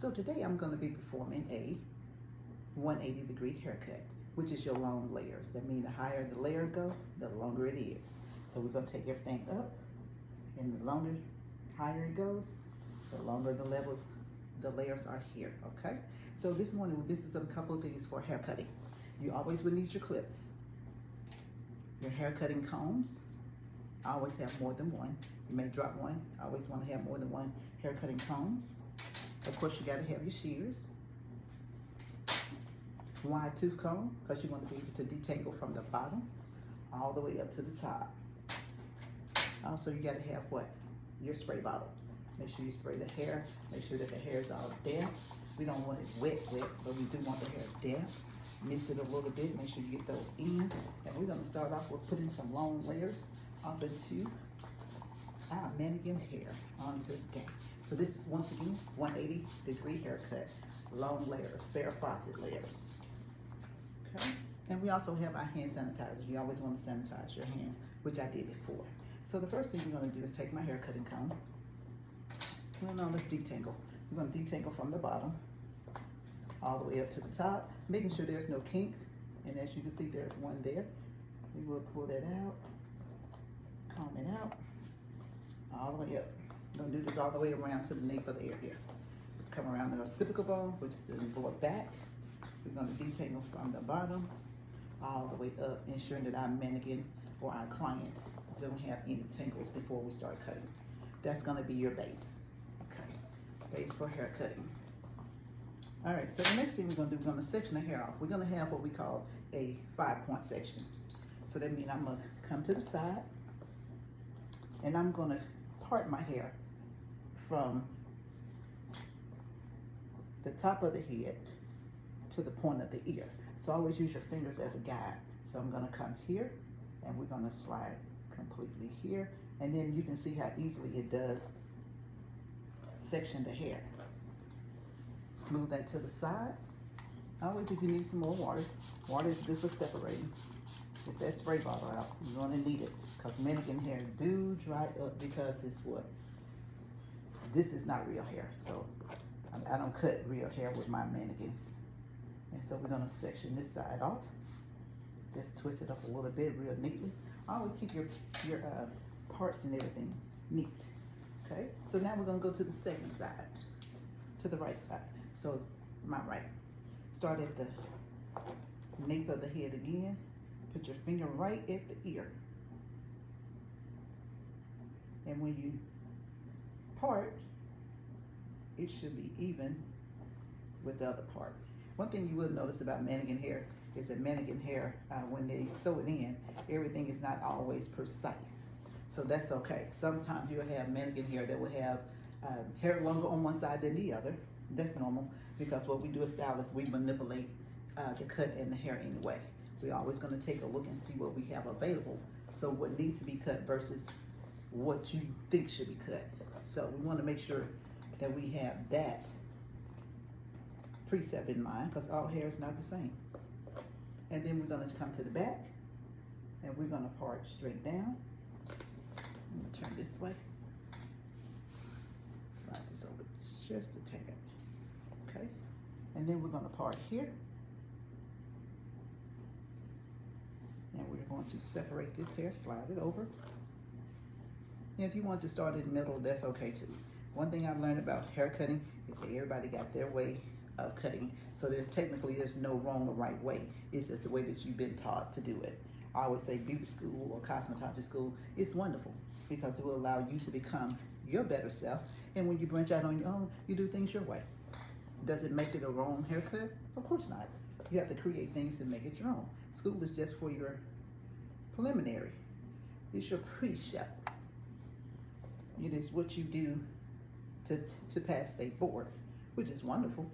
So today I'm going to be performing a 180-degree haircut, which is your long layers. That means the higher the layer go, the longer it is. So we're going to take everything up, and the longer, higher it goes, the longer the layers are here, okay? So this morning, this is a couple of things for hair cutting. You always will need your clips, your hair cutting combs. I always have more than one. You may drop one. I always want to have more than one hair cutting combs. Of course, you got to have your shears. Wide tooth comb, because you want to be able to detangle from the bottom all the way up to the top. Also, you got to have what? Your spray bottle. Make sure you spray the hair. Make sure that the hair is all damp. We don't want it wet, but we do want the hair damp. Mix it a little bit. Make sure you get those ends. And we're going to start off with putting some long layers up into our mannequin hair on today. So this is, once again, 180-degree haircut. Long layers, Farrah Fawcett layers. Okay? And we also have our hand sanitizers. You always want to sanitize your hands, which I did before. So the first thing we're going to do is take my hair cutting comb. Well, no, let's detangle. We're going to detangle from the bottom all the way up to the top, making sure there's no kinks. And as you can see, there's one there. We will pull that out, comb it out, all the way up. I'm going to do this all the way around to the nape of the hair here. Come around the occipital bone, which is the lower back. We're going to detangle from the bottom all the way up, ensuring that our mannequin or our client don't have any tangles before we start cutting. That's going to be your base. Okay, base for hair cutting. All right, so the next thing we're going to do, we're going to section the hair off. We're going to have what we call a 5-point section. So that means I'm going to come to the side, and I'm going to part my hair from the top of the head to the point of the ear. So always use your fingers as a guide. So I'm going to come here, and we're going to slide completely here, and then you can see how easily it does section the hair. Smooth that to the side. Always, if you need some more water, water is good for separating. Get that spray bottle out. You're going to need it, because mannequin hair do dry up, because it's what? This is not real hair, so I don't cut real hair with my mannequins. And so we're going to section this side off. Just twist it up a little bit real neatly. Always keep your parts and everything neat. Okay, so now we're going to go to the second side, to the right side. So my right. Start at the nape of the head again. Put your finger right at the ear. And when you part, it should be even with the other part. One thing you will notice about mannequin hair is that mannequin hair, when they sew it in, everything is not always precise. So that's okay. Sometimes you'll have mannequin hair that will have hair longer on one side than the other. That's normal, because what we do as stylists, we manipulate the cut and the hair anyway. We're always going to take a look and see what we have available. So what needs to be cut versus what you think should be cut. So we want to make sure that we have that precept in mind, because all hair is not the same. And then we're going to come to the back, and we're going to part straight down. I'm going to turn this way. Slide this over just a tad. Okay. And then we're going to part here. And we're going to separate this hair, slide it over. And if you want to start in the middle, that's okay too. One thing I've learned about hair cutting is that everybody got their way of cutting. So there's no wrong or right way. It's just the way that you've been taught to do it. I always say beauty school or cosmetology school is wonderful, because it will allow you to become your better self. And when you branch out on your own, you do things your way. Does it make it a wrong haircut? Of course not. You have to create things to make it your own. School is just for your preliminary. It's your pre-step. It is what you do to pass state board, which is wonderful.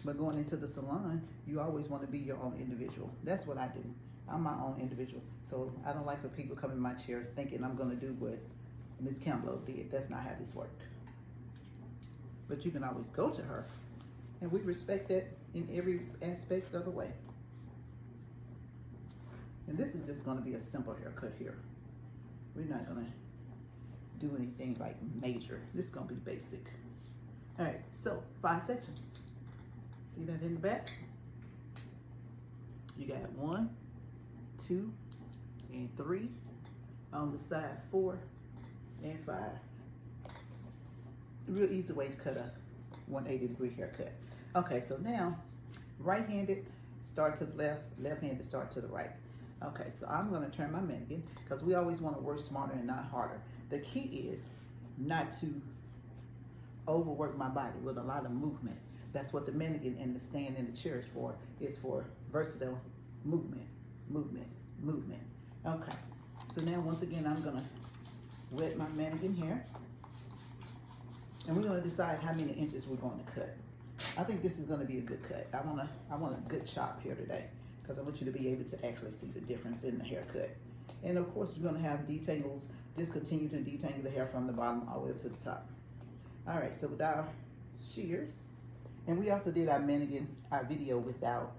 But going into the salon, you always want to be your own individual. That's what I do. I'm my own individual. So I don't like for people come in my chair thinking I'm going to do what Miss Campbell did. That's not how this works. But you can always go to her, and we respect that in every aspect of the way. And this is just going to be a simple haircut here. We're not going to do anything like major. This is going to be basic. All right, so 5 sections. See that in the back? You got 1, 2, and 3. On the side, 4 and 5. Real easy way to cut a 180-degree haircut. Okay, so now, right-handed, start to the left, left-handed, start to the right. Okay, so I'm gonna turn my mannequin, because we always wanna work smarter and not harder. The key is not to overwork my body with a lot of movement. That's what the mannequin and the stand and the chair is for versatile movement, movement, movement. Okay, so now once again, I'm gonna wet my mannequin hair. And we're gonna decide how many inches we're going to cut. I think this is gonna be a good cut. I want a good chop here today, because I want you to be able to actually see the difference in the haircut. And of course, you're gonna have detangles. Just continue to detangle the hair from the bottom all the way up to the top. All right, so with our shears, and we also did our mannequin, our video without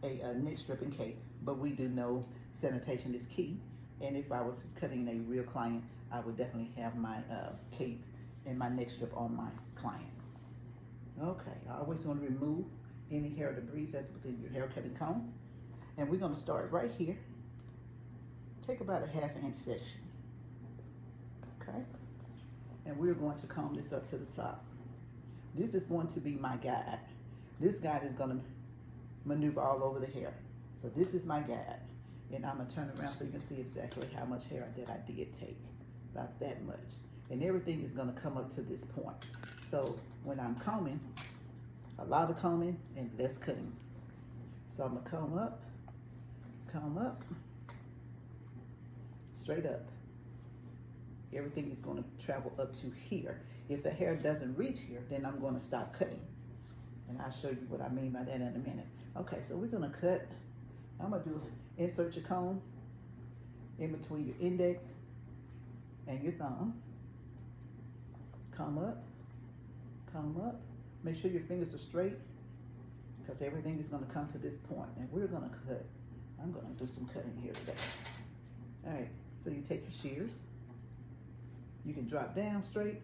a neck strip and cape, but we do know sanitation is key. And if I was cutting a real client, I would definitely have my cape and my neck strip on my client. Okay, I always want to remove any hair debris that's within your hair cutting comb. And we're gonna start right here. Take about a 1/2 inch section, okay? And we're going to comb this up to the top. This is going to be my guide. This guide is gonna maneuver all over the hair. So this is my guide. And I'm gonna turn around so you can see exactly how much hair that I did take, about that much. And everything is gonna come up to this point. So when I'm combing, a lot of combing and less cutting. So I'm gonna comb up, straight up. Everything is gonna travel up to here. If the hair doesn't reach here, then I'm gonna stop cutting. And I'll show you what I mean by that in a minute. Okay, so we're gonna cut. I'm gonna do, insert your comb in between your index and your thumb. Come up, come up. Make sure your fingers are straight, because everything is gonna come to this point. And we're gonna cut. I'm gonna do some cutting here today. All right, so you take your shears. You can drop down straight.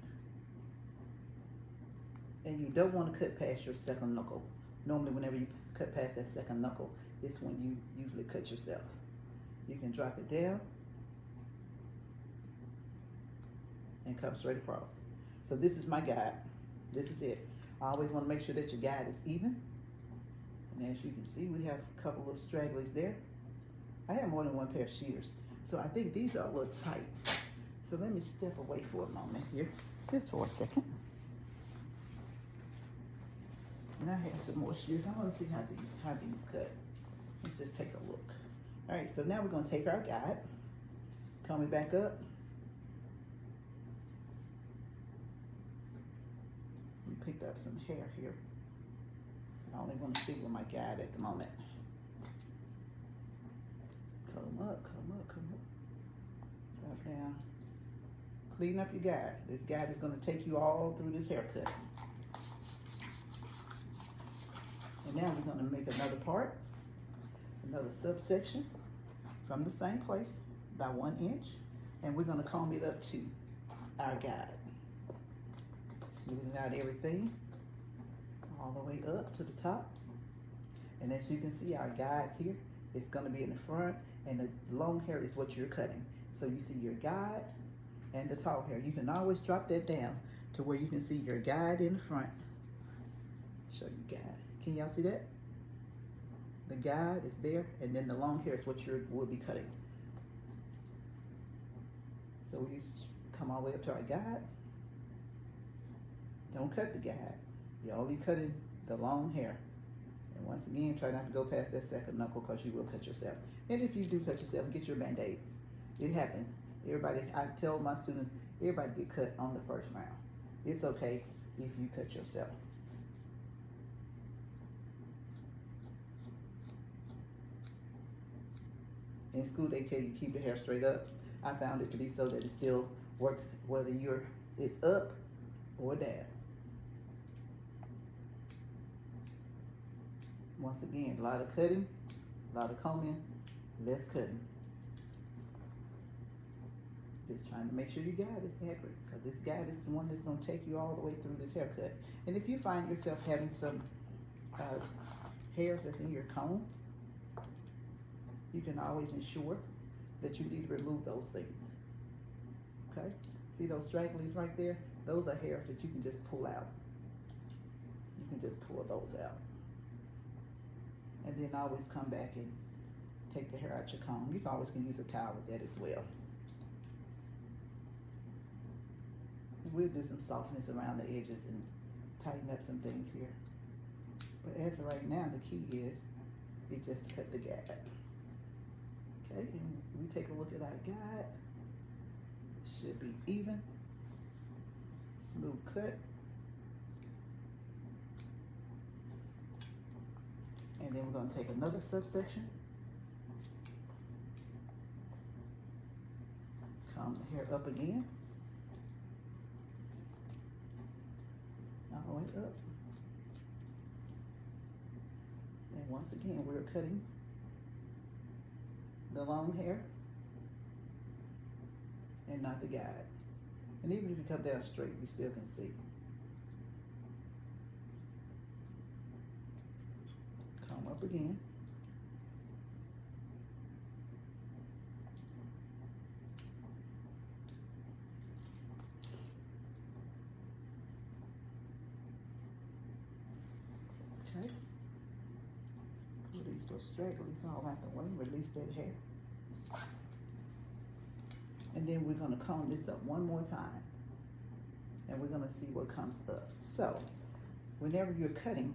And you don't wanna cut past your second knuckle. Normally, whenever you cut past that second knuckle, it's when you usually cut yourself. You can drop it down and come straight across. So this is my guide. This is it. I always want to make sure that your guide is even. And as you can see, we have a couple of stragglers there. I have more than one pair of shears, so I think these are a little tight. So let me step away for a moment here, just for a second. And I have some more shears. I want to see how these cut. Let's just take a look. All right, so now we're going to take our guide, comb it back up. We picked up some hair here. I only want to see where my guide at the moment. Comb up, comb up, comb up. Drop down. Clean up your guide. This guide is going to take you all through this haircut. And now we're going to make another part, another subsection from the same place, about 1 inch. And we're going to comb it up to our guide. Smoothing out everything all the way up to the top. And as you can see, our guide here is going to be in the front, and the long hair is what you're cutting. So you see your guide and the tall hair. You can always drop that down to where you can see your guide in the front. Show you guide. Can y'all see that? The guide is there, and then the long hair is what you will be cutting. So we come all the way up to our guide. Don't cut the guide. You're only cutting the long hair. And once again, try not to go past that second knuckle, because you will cut yourself. And if you do cut yourself, get your Band-Aid. It happens. Everybody, I tell my students, everybody get cut on the first round. It's okay if you cut yourself. In school, they tell you keep the hair straight up. I found it to be so that it still works whether it's up or down. Once again, a lot of cutting, a lot of combing, less cutting. Just trying to make sure your guide is accurate, because this guide is the one that's going to take you all the way through this haircut. And if you find yourself having some hairs that's in your comb, you can always ensure that you need to remove those things. Okay? See those stragglies right there? Those are hairs that you can just pull out. You can just pull those out. And then always come back and take the hair out your comb. You always can use a towel with that as well. And we'll do some softness around the edges and tighten up some things here. But as of right now, the key is just to cut the guide. Okay, and we take a look at our guide. Should be even, smooth cut. And then we're going to take another subsection, comb the hair up again, all the way up. And once again, we're cutting the long hair and not the guide. And even if you come down straight, you still can see. Comb up again. Okay. Release those stragglers all out the way. Release that hair. And then we're going to comb this up one more time. And we're going to see what comes up. So, whenever you're cutting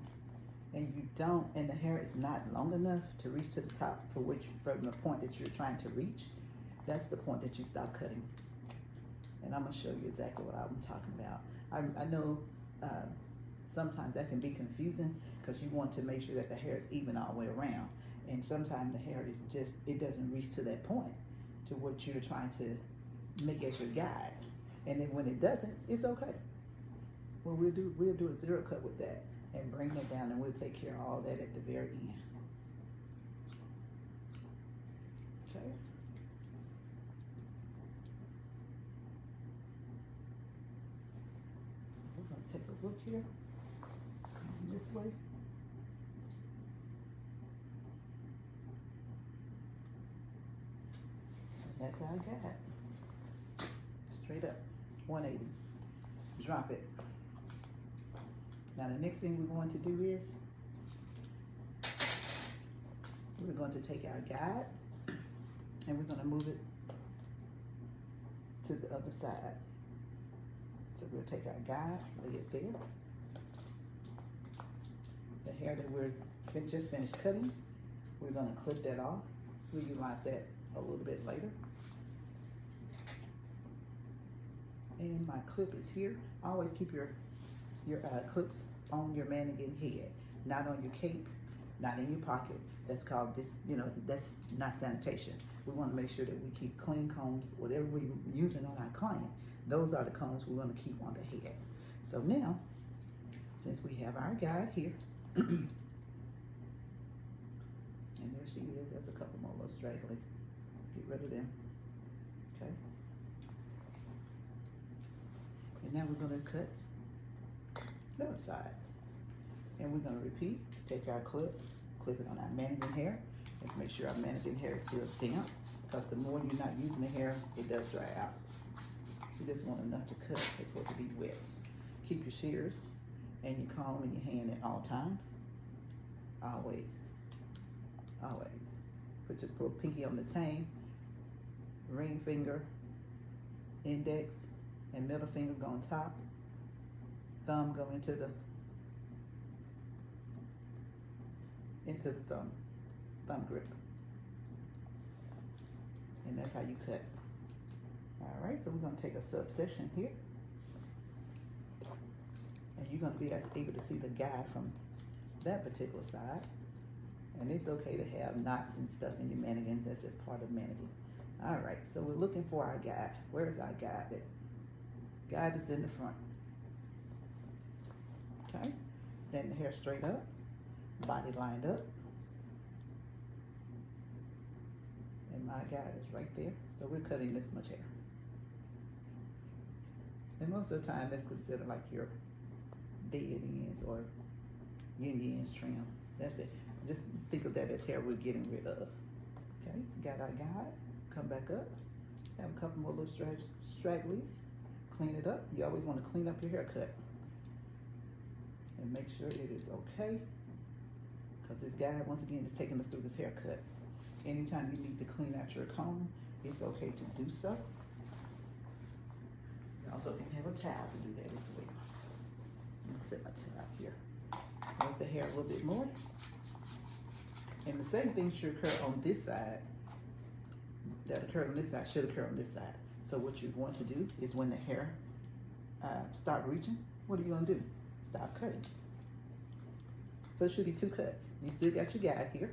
and you don't, and the hair is not long enough to reach to the top from the point that you're trying to reach, that's the point that you stop cutting. And I'm going to show you exactly what I'm talking about. I know sometimes that can be confusing because you want to make sure that the hair is even all the way around. And sometimes the hair is just, it doesn't reach to that point, to what you're trying to make as your guide. And then when it doesn't, it's okay. Well, we'll do a zero cut with that and bring that down, and we'll take care of all that at the very end. Okay. We're gonna take a look here. Come this way. That's our guide. Straight up, 180. Drop it. Now the next thing we're going to do is we're going to take our guide and we're going to move it to the other side. So we'll take our guide, lay it there. The hair that we're just finished cutting, we're going to clip that off. We'll utilize that a little bit later. And my clip is here. Always keep your clips on your mannequin head, not on your cape, not in your pocket. That's called this, that's not sanitation. We want to make sure that we keep clean combs, whatever we're using on our client. Those are the combs we want to keep on the head. So now, since we have our guide here, and there she is, there's a couple more little stragglers. Get rid of them, okay? And now we're going to cut the other side. And we're going to repeat, take our clip it on our mannequin hair. Let's make sure our mannequin hair is still damp, because the more you're not using the hair, it does dry out. You just want enough to cut for it to be wet. Keep your shears and your comb in your hand at all times. Always, always. Put your little pinky on the tang, ring finger, index, and middle finger go on top. Thumb go into the thumb grip. And that's how you cut. All right, so we're gonna take a subsection here. And you're gonna be able to see the guide from that particular side. And it's okay to have knots and stuff in your mannequins. That's just part of mannequin. All right, so we're looking for our guide. Where is our guide at? Guide is in the front. Okay, stand the hair straight up, body lined up. And my guide is right there. So we're cutting this much hair. And most of the time that's considered like your dead ends or yin yans trim. That's it. Just think of that as hair we're getting rid of. Okay, got our guide. Come back up. Have a couple more little stragglies. Clean it up. You always want to clean up your haircut. And make sure it is okay. Because this guide, once again, is taking us through this haircut. Anytime you need to clean out your comb, it's okay to do so. You also can have a towel to do that as well. I'm gonna set my towel here. Make the hair a little bit more. And the same thing should occur on this side. That occurred on this side should occur on this side. So what you're going to do is when the hair start reaching, what are you gonna do? Stop cutting. So it should be 2 cuts. You still got your guide here.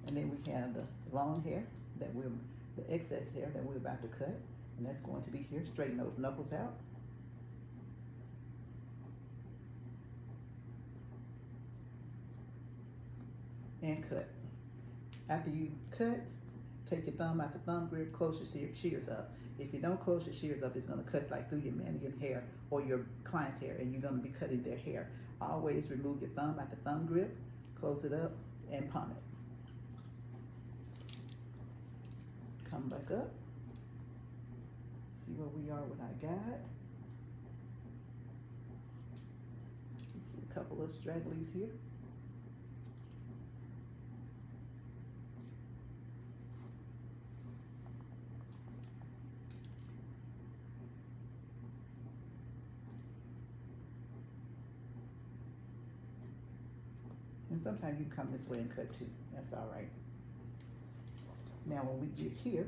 And then we have the long hair the excess hair that we're about to cut. And that's going to be here. Straighten those knuckles out. And cut. After you cut, take your thumb out the thumb grip, close your shears up. If you don't close your shears up, it's gonna cut like through your mannequin hair or your client's hair, and you're gonna be cutting their hair. Always remove your thumb out the thumb grip, close it up, and palm it. Come back up. See where we are with our guide. You see a couple of stragglies here. And sometimes you can come this way and cut too. That's all right. Now when we get here,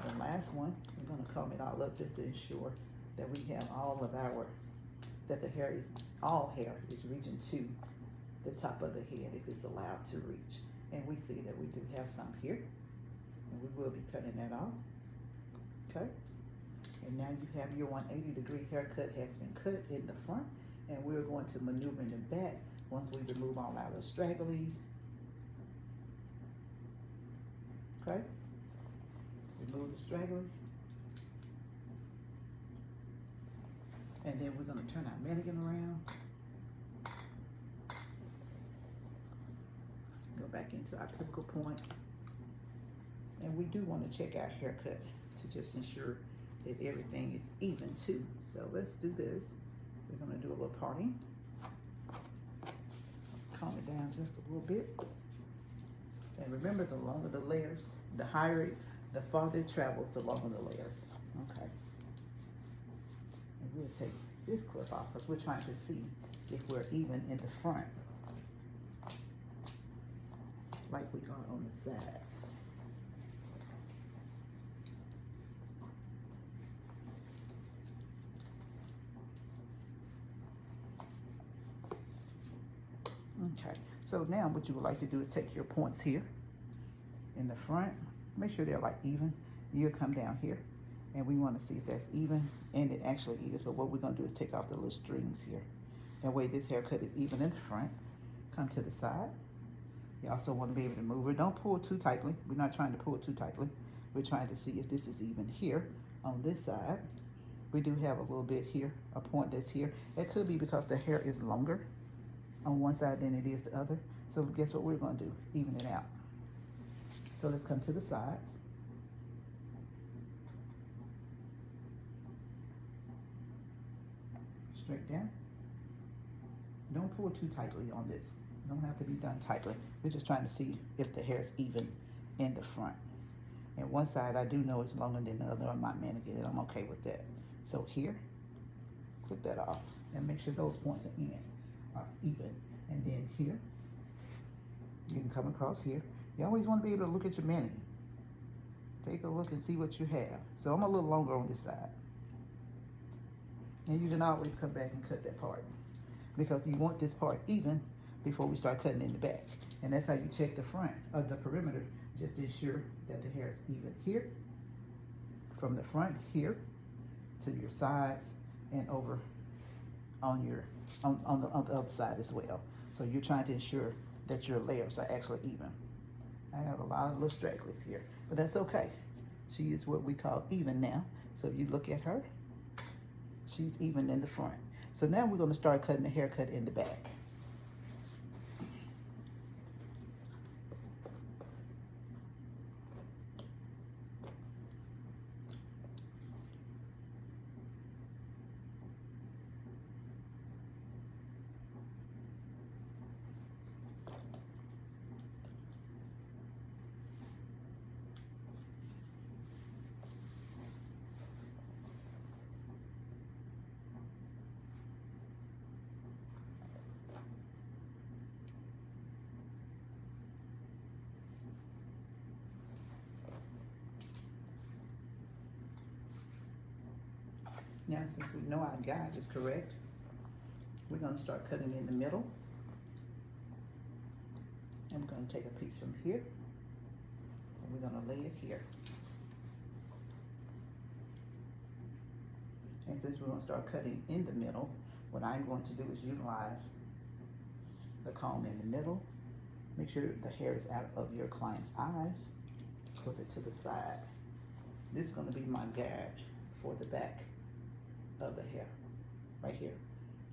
the last one, we're gonna comb it all up just to ensure that we have all of our, that the hair is, all hair is reaching to the top of the head if it's allowed to reach. And we see that we do have some here, and we will be cutting that off, okay? And now you have your 180-degree haircut has been cut in the front, and we're going to maneuver in the back once we remove all our stragglies. Okay? Remove the stragglers. And then we're going to turn our mannequin around. Go back into our pivotal point. And we do want to check our haircut to just ensure that everything is even too. So let's do this. We're going to do a little parting. Calm it down just a little bit. And remember, the longer the layers, the higher, the farther it travels, the longer the layers. Okay. And we'll take this clip off because we're trying to see if we're even in the front, like we are on the side. Okay, so now what you would like to do is take your points here in the front, make sure they're like even. You'll come down here and we want to see if that's even, and it actually is, but what we're going to do is take off the little strings here. That way this haircut is even in the front. Come to the side. You also want to be able to move it. Don't pull too tightly. We're not trying to pull too tightly. We're trying to see if this is even here on this side. We do have a little bit here, a point that's here. It could be because the hair is longer on one side than it is the other. So guess what we're going to do? Even it out. So let's come to the sides. Straight down. Don't pull too tightly on this. It don't have to be done tightly. We're just trying to see if the hair is even in the front. And one side I do know is longer than the other on my mannequin, and I'm okay with that. So here, clip that off and make sure those points are even. And then here, you can come across here. You always want to be able to look at your mannequin. Take a look and see what you have. So I'm a little longer on this side. And you can always come back and cut that part because you want this part even before we start cutting in the back. And that's how you check the front of the perimeter, just to ensure that the hair is even here, from the front here to your sides and over on the other side as well. So you're trying to ensure that your layers are actually even. I have a lot of little stragglers here, but that's okay. She is what we call even now. So if you look at her, she's even in the front. So now we're gonna start cutting the haircut in the back. Now, since we know our guide is correct, we're gonna start cutting in the middle. And we're gonna take a piece from here, and we're gonna lay it here. And since we're gonna start cutting in the middle, what I'm going to do is utilize the comb in the middle. Make sure the hair is out of your client's eyes. Put it to the side. This is gonna be my guide for the back of the hair, right here.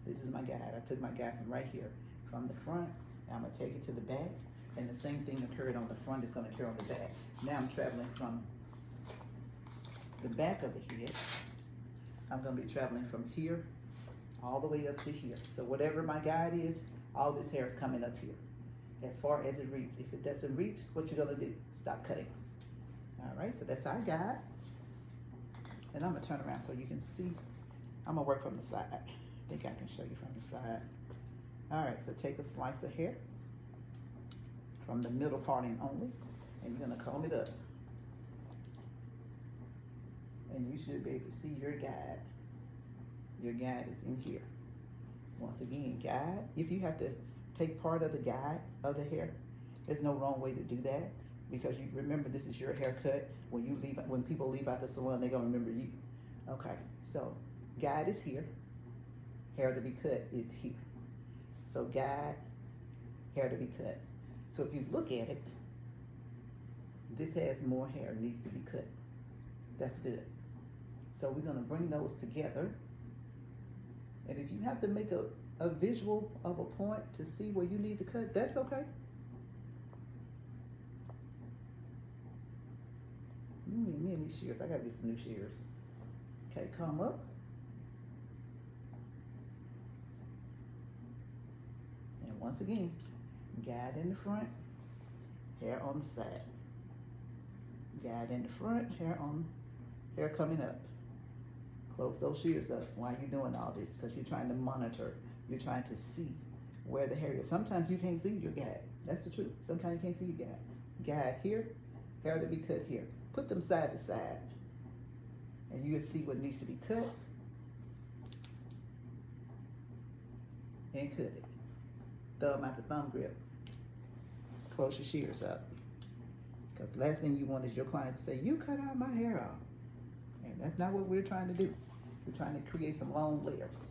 This is my guide. I took my guide from right here, from the front, and I'm gonna take it to the back, and the same thing occurred on the front is gonna occur on the back. Now I'm traveling from the back of the head. I'm gonna be traveling from here all the way up to here. So whatever my guide is, all this hair is coming up here, as far as it reaches. If it doesn't reach, what you're gonna do? Stop cutting. All right, so that's our guide. And I'm gonna turn around so you can see. I'm gonna work from the side. I think I can show you from the side. All right, so take a slice of hair from the middle parting only, and you're gonna comb it up. And you should be able to see your guide. Your guide is in here. Once again, guide. If you have to take part of the guide of the hair, there's no wrong way to do that, because you remember this is your haircut. When you leave, when people leave out the salon, they're gonna remember you. Okay, so guide is here. Hair to be cut is here. So guide, hair to be cut. So if you look at it, this has more hair, needs to be cut. That's good. So we're gonna bring those together. And if you have to make a visual of a point to see where you need to cut, that's okay. Me and these shears, I gotta get some new shears. Okay, come up. And once again, guide in the front, hair on the side. Guide in the front, hair coming up. Close those shears up while you're doing all this, because you're trying to monitor. You're trying to see where the hair is. Sometimes you can't see your guide. That's the truth. Sometimes you can't see your guide. Guide here, hair to be cut here. Put them side to side, and you'll see what needs to be cut, and cut it. Thumb out the thumb grip. Close your shears up, because the last thing you want is your client to say, "You cut out my hair off." And that's not what we're trying to do. We're trying to create some long layers.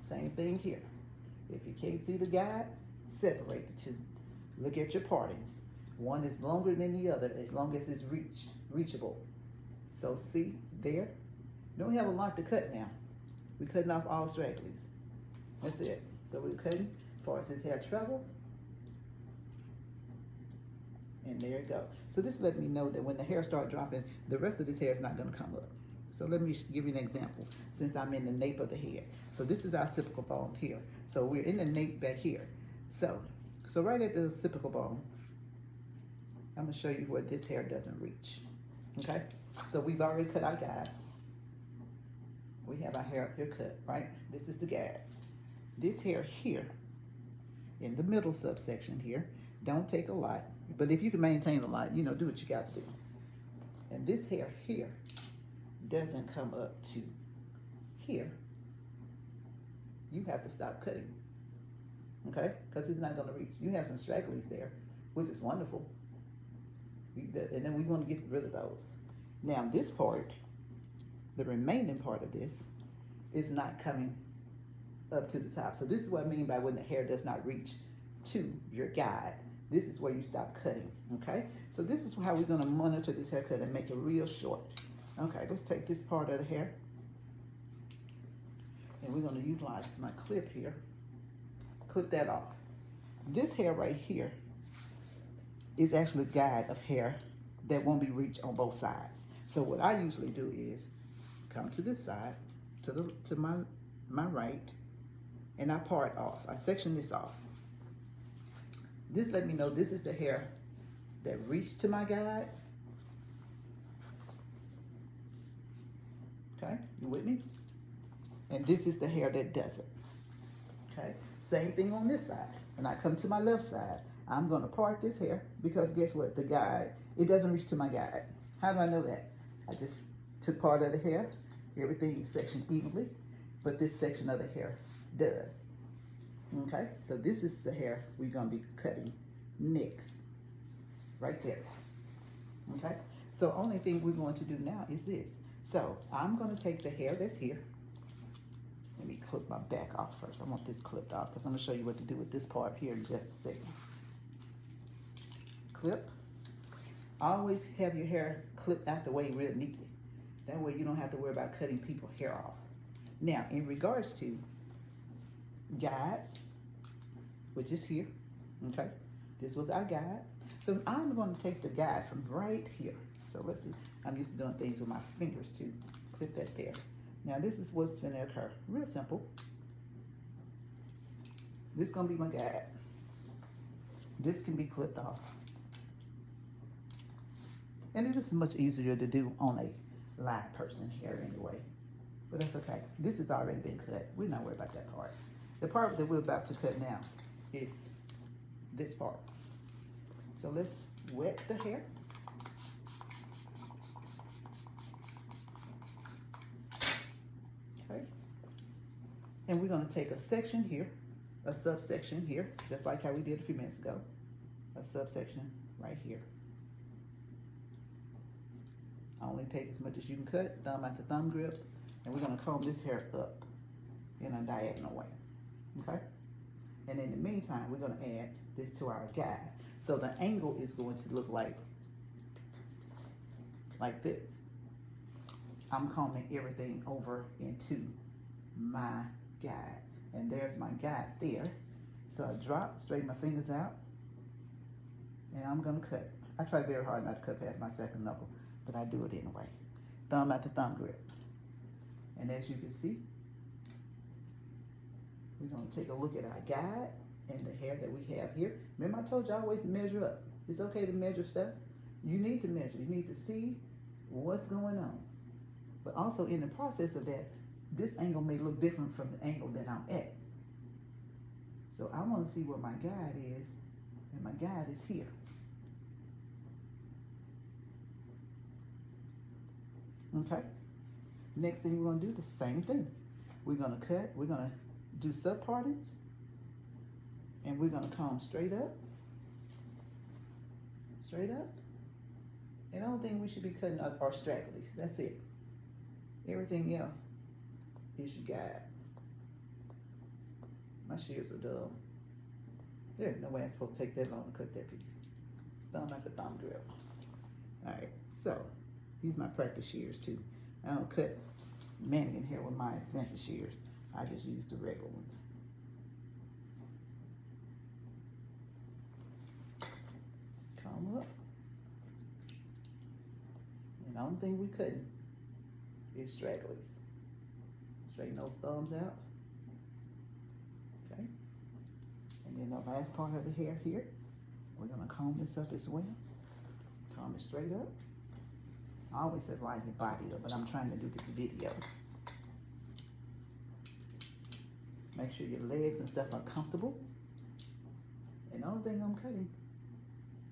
Same thing here. If you can't see the guide, separate the two. Look at your partings. One is longer than the other as long as it's reachable. So see there? Don't have a lot to cut now. We're cutting off all stragglies. That's it. So we're cutting as far as his hair travel. And there you go. So this let me know that when the hair starts dropping, the rest of this hair is not gonna come up. So let me give you an example, since I'm in the nape of the head. So this is our occipital bone here. So we're in the nape back here. So right at the occipital bone, I'm gonna show you where this hair doesn't reach, okay? So we've already cut our guide. We have our hair up here cut, right? This is the guide. This hair here, in the middle subsection here, don't take a lot, but if you can maintain a lot, you know, do what you gotta do. And this hair here doesn't come up to here. You have to stop cutting, okay? Because it's not gonna reach. You have some stragglies there, which is wonderful. And then we want to get rid of those. Now this part, the remaining part of this, is not coming up to the top. So this is what I mean by when the hair does not reach to your guide. This is where you stop cutting, okay? So this is how we're gonna monitor this haircut and make it real short. Okay, let's take this part of the hair, and we're gonna utilize my clip here. Clip that off. This hair right here is actually a guide of hair that won't be reached on both sides. So what I usually do is come to this side, to my right, and I part off. I section this off. This let me know this is the hair that reached to my guide. Okay, you with me? And this is the hair that doesn't. Okay, same thing on this side. When I come to my left side, I'm gonna part this hair because guess what? The guide, it doesn't reach to my guide. How do I know that? I just took part of the hair, everything is sectioned evenly, but this section of the hair does. Okay, so this is the hair we're gonna be cutting next, right there. Okay, so only thing we're going to do now is this. So I'm gonna take the hair that's here. Let me clip my back off first. I want this clipped off because I'm gonna show you what to do with this part here in just a second. Clip. Always have your hair clipped out the way real neatly. That way you don't have to worry about cutting people's hair off. Now, in regards to guides, which is here, okay? This was our guide. So I'm gonna take the guide from right here. So let's see, I'm used to doing things with my fingers too. Clip that there. Now this is what's gonna occur. Real simple. This is gonna be my guide. This can be clipped off. And it is much easier to do on a live person hair anyway. But that's okay. This has already been cut. We're not worried about that part. The part that we're about to cut now is this part. So let's wet the hair. Okay. And we're gonna take a section here, a subsection here, just like how we did a few minutes ago. A subsection right here. Only take as much as you can cut, thumb at the thumb grip, and we're gonna comb this hair up in a diagonal way, okay? And in the meantime, we're gonna add this to our guide. So the angle is going to look like this. I'm combing everything over into my guide. And there's my guide there. So I drop, straighten my fingers out, and I'm gonna cut. I try very hard not to cut past my second knuckle, but I do it anyway. Thumb at the thumb grip. And as you can see, we're gonna take a look at our guide and the hair that we have here. Remember I told you always measure up. It's okay to measure stuff. You need to measure. You need to see what's going on. But also in the process of that, this angle may look different from the angle that I'm at. So I wanna see where my guide is, and my guide is here. Okay, next thing we're gonna do the same thing. We're gonna cut, we're gonna do subpartings, and we're gonna comb straight up. Straight up. And the only thing we should be cutting up are stragglies, that's it. Everything else is your guide. My shears are dull. There's no way I'm supposed to take that long to cut that piece. Thumb at the thumb grip. All right, so these are my practice shears too. I don't cut mannequin hair with my expensive shears. I just use the regular ones. Comb up. And the only thing we cutting is stragglies. Straighten those thumbs out. Okay. And then the last part of the hair here, we're gonna comb this up as well. Comb it straight up. I always said line your body up, but I'm trying to do this video. Make sure your legs and stuff are comfortable. And the only thing I'm cutting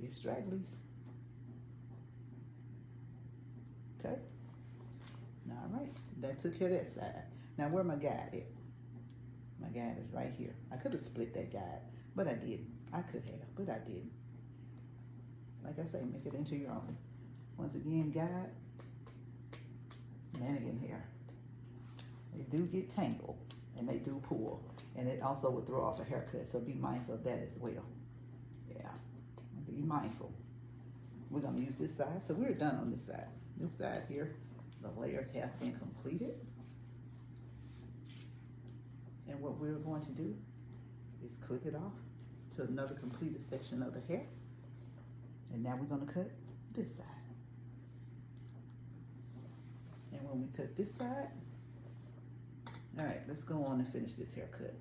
is stragglies. Okay. All right, that took care of that side. Now where my guide at? My guide is right here. I could have split that guide, but I didn't. I could have, but I didn't. Like I say, make it into your own. Once again, guide, mannequin hair. They do get tangled and they do pull. And it also will throw off a haircut, so be mindful of that as well. Yeah, be mindful. We're gonna use this side, so we're done on this side. This side here, The layers have been completed. And what we're going to do is clip it off to another completed section of the hair. And now we're going to cut this side. And when we cut this side, all right, let's go on and finish this haircut.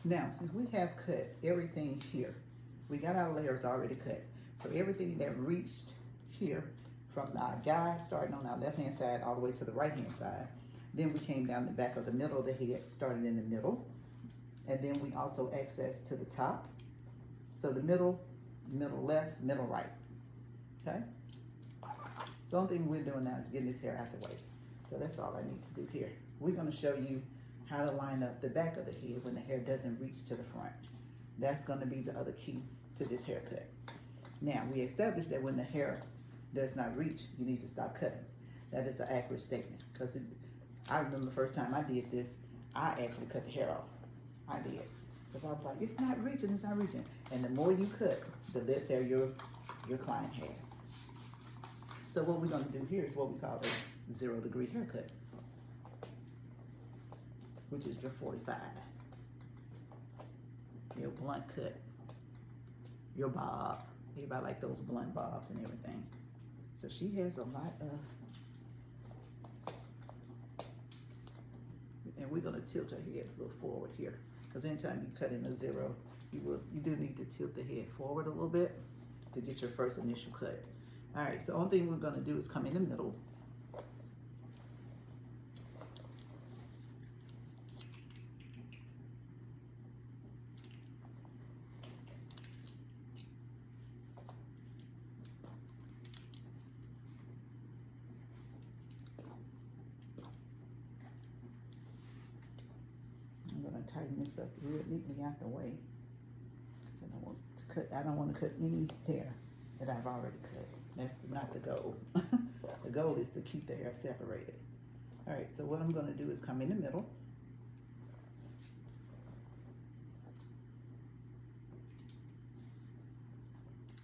Now, since we have cut everything here, we got our layers already cut. So everything that reached here from our guide starting on our left-hand side all the way to the right-hand side. Then we came down the back of the middle of the head, started in the middle. And then we also accessed to the top. So the middle, middle left, middle right, okay? So the only thing we're doing now is getting this hair out the way. So that's all I need to do here. We're gonna show you how to line up the back of the head when the hair doesn't reach to the front. That's gonna be the other key to this haircut. Now, we established that when the hair does not reach, you need to stop cutting. That is an accurate statement, because I remember the first time I did this, I actually cut the hair off. I did, because I was like, it's not reaching, it's not reaching. And the more you cut, the less hair your client has. So what we're gonna do here is what we call a 0 degree haircut, which is your 45. Your blunt cut, your bob. Everybody like those blunt bobs and everything. So she has a lot of, and we're gonna tilt her head a little forward here. Because anytime you cut in a 0, you do need to tilt the head forward a little bit to get your first initial cut. All right, so the only thing we're gonna do is come in the middle. I'm gonna tighten this up real neatly out the way. So I don't want to cut any hair that I've already cut. That's not the goal. The goal is to keep the hair separated. All right, so what I'm gonna do is come in the middle.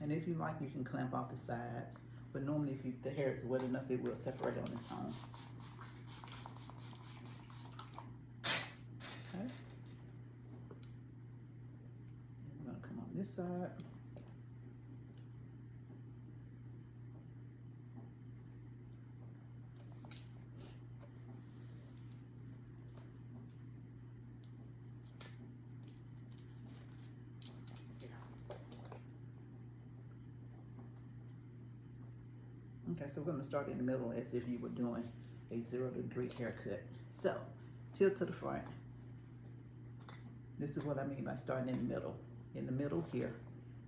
And if you like, you can clamp off the sides. But normally if the hair is wet enough, it will separate on its own. Okay. I'm gonna come on this side. Okay, so we're gonna start in the middle as if you were doing a 0 degree haircut. So, tilt to the front. This is what I mean by starting in the middle. In the middle here,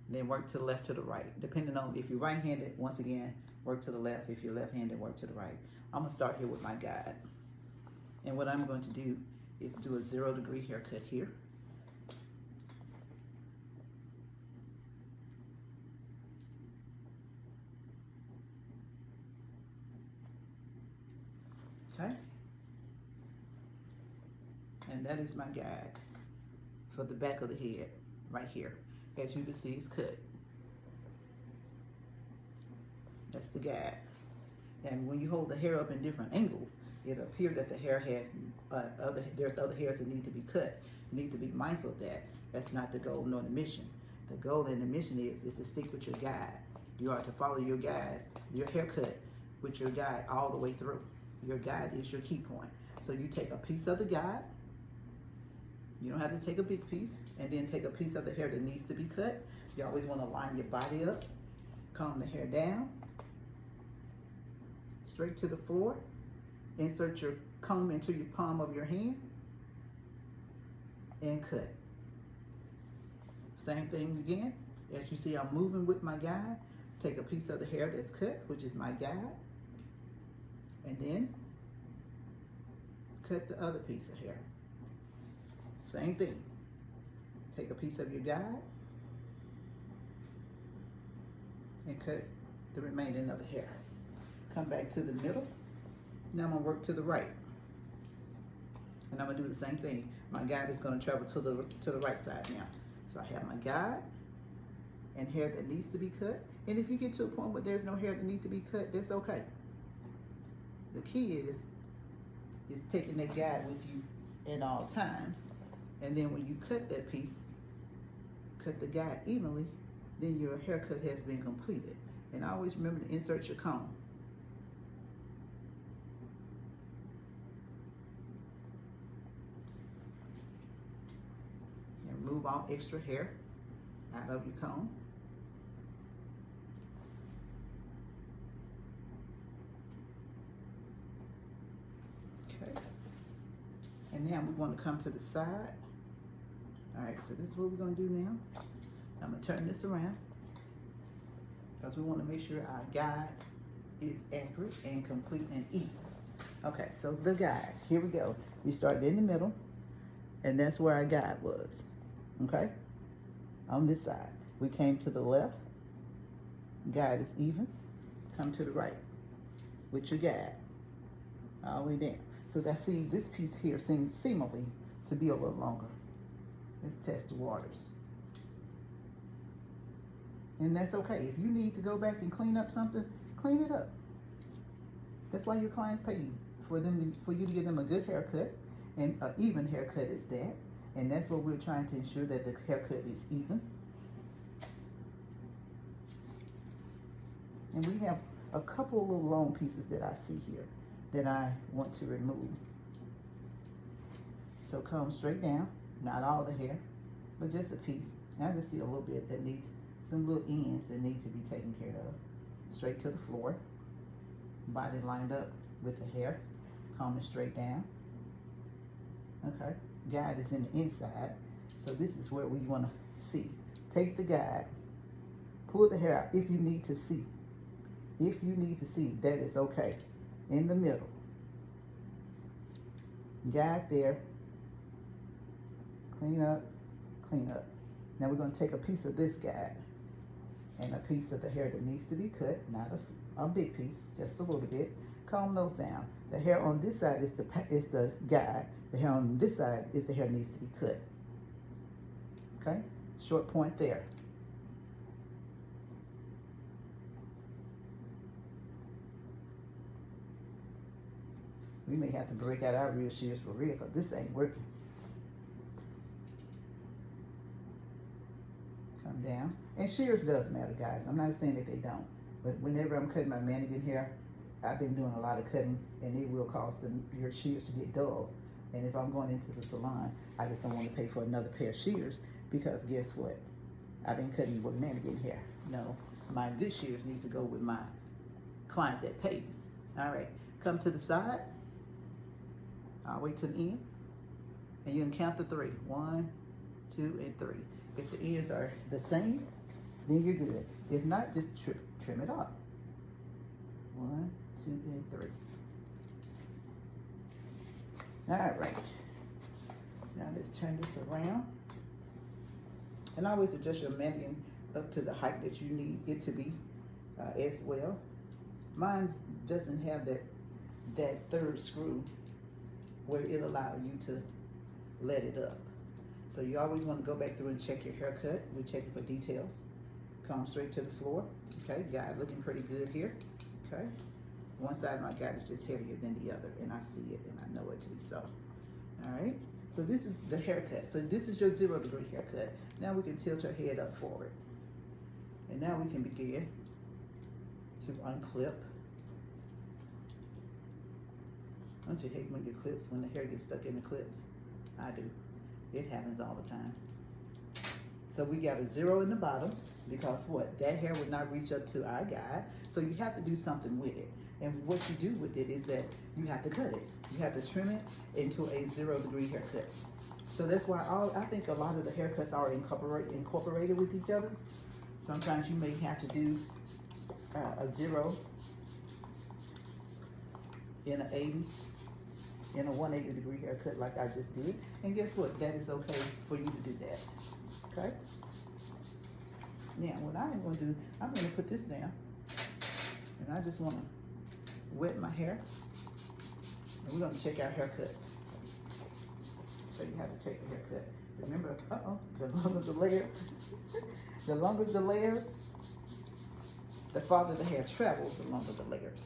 and then work to the left, to the right. Depending on if you're right-handed, once again, work to the left. If you're left-handed, work to the right. I'm gonna start here with my guide. And what I'm going to do is do a 0 degree haircut here. Okay, and that is my guide for the back of the head right here. As you can see, it's cut. That's the guide. And when you hold the hair up in different angles, it appears that the hair has there's other hairs that need to be cut. You need to be mindful of that. That's not the goal nor the mission. The goal and the mission is to stick with your guide. You are to follow your guide, your haircut with your guide all the way through. Your guide is your key point. So you take a piece of the guide. You don't have to take a big piece, and then take a piece of the hair that needs to be cut. You always want to line your body up, comb the hair down, straight to the floor. Insert your comb into your palm of your hand and cut. Same thing again. As you see, I'm moving with my guide. Take a piece of the hair that's cut, which is my guide, and then cut the other piece of hair. Same thing. Take a piece of your guide and cut the remaining of the hair. Come back to the middle. Now I'm gonna work to the right. And I'm gonna do the same thing. My guide is gonna travel to the right side now. So I have my guide and hair that needs to be cut. And if you get to a point where there's no hair that needs to be cut, that's okay. The key is taking that guide with you at all times. And then when you cut that piece, cut the guide evenly, then your haircut has been completed. And always remember to insert your comb. And remove all extra hair out of your comb. Okay. And now we're going to come to the side. All right, so this is what we're going to do now. I'm going to turn this around because we want to make sure our guide is accurate and complete and even. Okay, so the guide, here we go. We started in the middle, and that's where our guide was, okay? On this side. We came to the left, guide is even. Come to the right with your guide, all the way down. So I see this piece here seems seemingly to be a little longer. Let's test the waters. And that's okay. If you need to go back and clean up something, clean it up. That's why your clients pay you, for you to give them a good haircut, and an even haircut is that. And that's what we're trying to ensure, that the haircut is even. And we have a couple little long pieces that I see here that I want to remove. So comb straight down, not all the hair, but just a piece. Now I just see a little bit that needs, some little ends that need to be taken care of. Straight to the floor, body lined up with the hair, comb it straight down. Okay, guide is in the inside, so this is where we want to see. Take the guide, pull the hair out if you need to see. If you need to see, that is okay. In the middle, guide there, clean up, clean up. Now we're going to take a piece of this guide and a piece of the hair that needs to be cut, not a big piece, just a little bit. Comb those down. The hair on this side is the guide. The hair on this side is the hair that needs to be cut. Okay, short point there. We may have to break out our real shears for real, because this ain't working. Come down. And shears does matter, guys. I'm not saying that they don't. But whenever I'm cutting my mannequin hair, I've been doing a lot of cutting, and it will cause your shears to get dull. And if I'm going into the salon, I just don't want to pay for another pair of shears, because guess what? I've been cutting with mannequin hair. No, my good shears need to go with my clients that pays. All right, come to the side. I'll wait to the end, and you can count to 3. 1, 2, and 3. If the ends are the same, then you're good. If not, just trim it off. 1, 2, and 3. All right. Now let's turn this around. And always adjust your mannequin up to the height that you need it to be as well. Mine doesn't have that third screw where it'll allow you to let it up. So you always want to go back through and check your haircut. We check it for details. Comb straight to the floor. Okay, guy looking pretty good here. Okay, one side of my guide is just heavier than the other, and I see it and I know it to be so. All right, so this is the haircut. So this is your 0 degree haircut. Now we can tilt your head up forward. And now we can begin to unclip. Don't you hate when your clips, when the hair gets stuck in the clips? I do. It happens all the time. So we got a 0 in the bottom because what? That hair would not reach up to our guide. So you have to do something with it. And what you do with it is that you have to cut it. You have to trim it into a 0 degree haircut. So that's why I think a lot of the haircuts are incorporated with each other. Sometimes you may have to do a 0 in an 80, in a 180 degree haircut like I just did. And guess what? That is okay for you to do that. Okay? Now, what I am going to do, I'm going to put this down. And I just want to wet my hair. And we're going to check our haircut. So you have to check the haircut. Remember, the longer the layers, the longer the layers, the farther the hair travels, the longer the layers.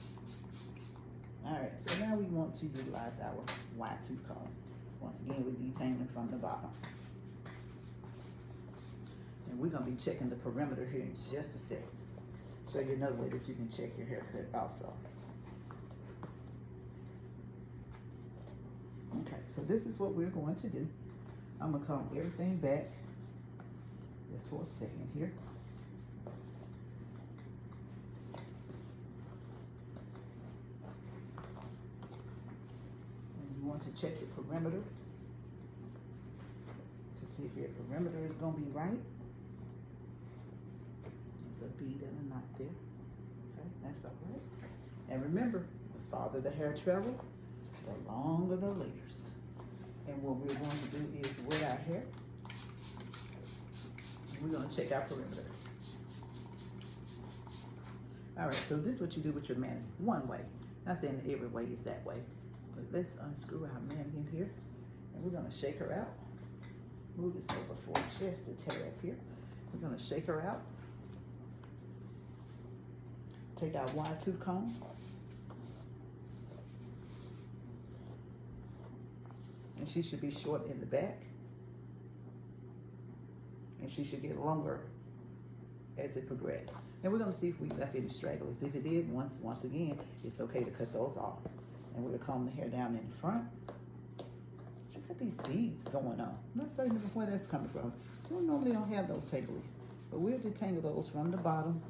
All right, so now we want to utilize our wide tooth comb. Once again, we're detangling from the bottom. And we're gonna be checking the perimeter here in just a second. Show you another way that you can check your haircut also. Okay, so this is what we're going to do. I'm gonna comb everything back just for a second here. And you want to check your perimeter to see if your perimeter is gonna be right. There's a bead and a knot there. Okay, that's all right. And remember, the farther the hair travels, the longer the layers. And what we're going to do is wet our hair. We're going to check our perimeter. All right, so this is what you do with your mannequin. One way. Not saying that every way is that way, but let's unscrew our mannequin here. And we're going to shake her out. Move this over for just a tad here. We're going to shake her out. Take our wide tooth comb. And she should be short in the back. And she should get longer as it progresses. And we're gonna see if we left any stragglers. If it did, once again, it's okay to cut those off. And we'll comb the hair down in the front. Look at these beads going on. I'm not certain where that's coming from. We normally don't have those tanglies. But we'll detangle those from the bottom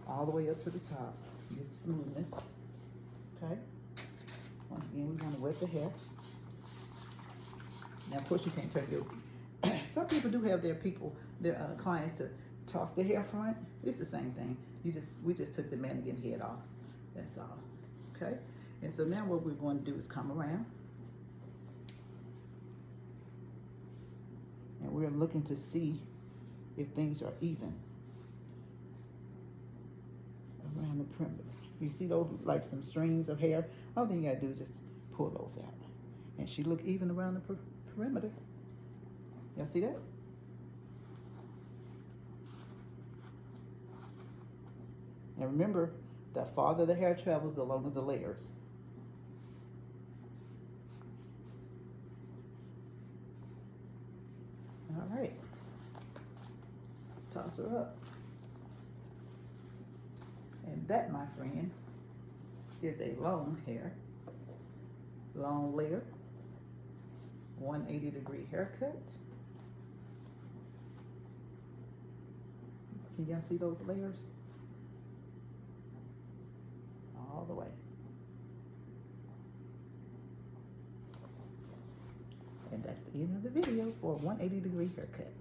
all the way up to the top. Get smoothness. Okay? Once again, we want to wet the hair. Now, of course, you can't turn your... Some people do have their clients to toss the hair front. It's the same thing. We just took the mannequin head off. That's all. Okay? And so now what we're going to do is come around. And we're looking to see if things are even around the perimeter. If you see those like some strings of hair, all thing you gotta do is just pull those out. And she look even around the perimeter. Y'all see that? And remember, the farther the hair travels, the longer the layers. All right. Toss her up. And that, my friend, is a long layer, 180-degree haircut. Can y'all see those layers? All the way. And that's the end of the video for a 180-degree haircut.